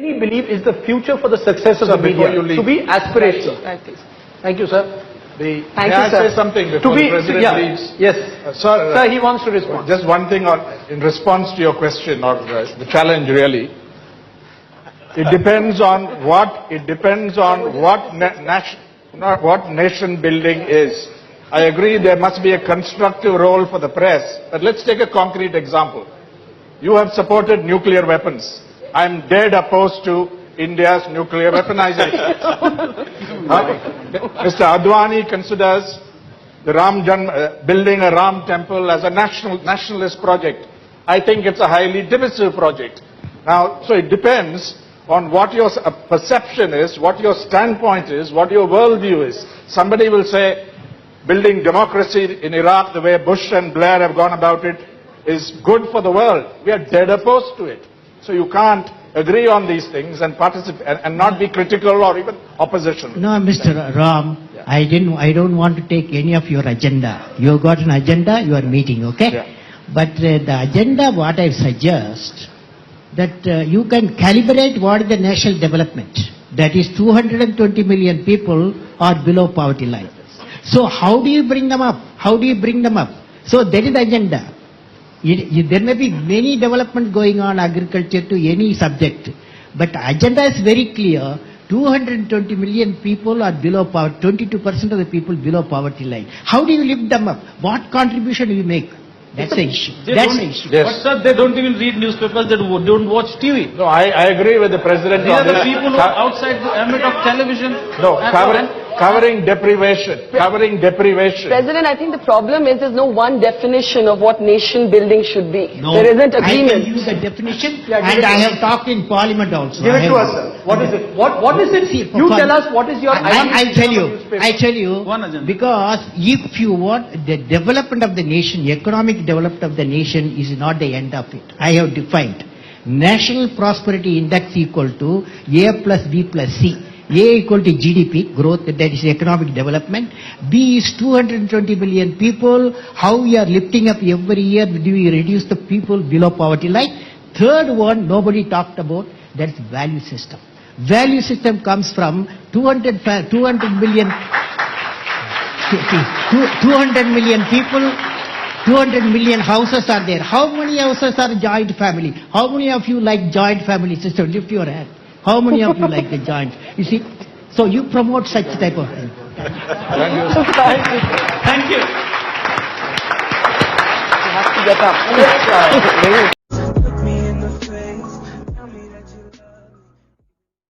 Any belief is the future for the success of Sir, the media. before you leave. To be aspirational. Right, please. Thank you, sir. May I say something before the President leaves? Yes. Sir, he wants to respond. Just one thing in response to your question or the challenge really. It depends on what nation building is. I agree there must be a constructive role for the press, but let's take a concrete example. You have supported nuclear weapons. I'm dead opposed to India's nuclear weaponization. Mr. Advani considers the building a Ram temple as a nationalist project. I think it's a highly divisive project. Now, so it depends on what your perception is, what your standpoint is, what your worldview is. Somebody will say building democracy in Iraq the way Bush and Blair have gone about it is good for the world. We are dead opposed to it. So you can't agree on these things and participate and not be critical or even opposition. No, Mr. Ram, yeah. I don't want to take any of your agenda. You got an agenda, you are meeting, okay? Yeah. But the agenda, what I suggest, that you can calibrate what is the national development. That is 220 million people are below poverty line. So how do you bring them up? How do you bring them up? So that is the agenda. There may be many development going on agriculture to any subject, but agenda is very clear. 220 million people are below poverty, 22% of the people below poverty line. How do you lift them up? What contribution do you make? That's the issue. That's the issue. Yes. But sir, they don't even read newspapers, they don't watch TV. No, I agree with the President. These are the people who are outside the ambit of television. No, covering deprivation. President, I think the problem is there's no one definition of what nation building should be. No, there isn't agreement. I can use the definition and I have talked in Parliament also. Give it to us, sir. What is it? What is it? You tell us what is your... I tell you, because if you want the development of the nation, economic development of the nation is not the end of it. I have defined. National Prosperity Index equal to A plus B plus C. A equal to GDP, growth, that is economic development. B is 220 million people. How we are lifting up every year, do we reduce the people below poverty line? Third one, nobody talked about, that's value system. Value system comes from 200 million people, 200 million houses are there. How many houses are joint family? How many of you like joint family system? Lift your hand. How many of you like the joint? You see, so you promote such type of thing. Thank you. Thank you. You have to get up.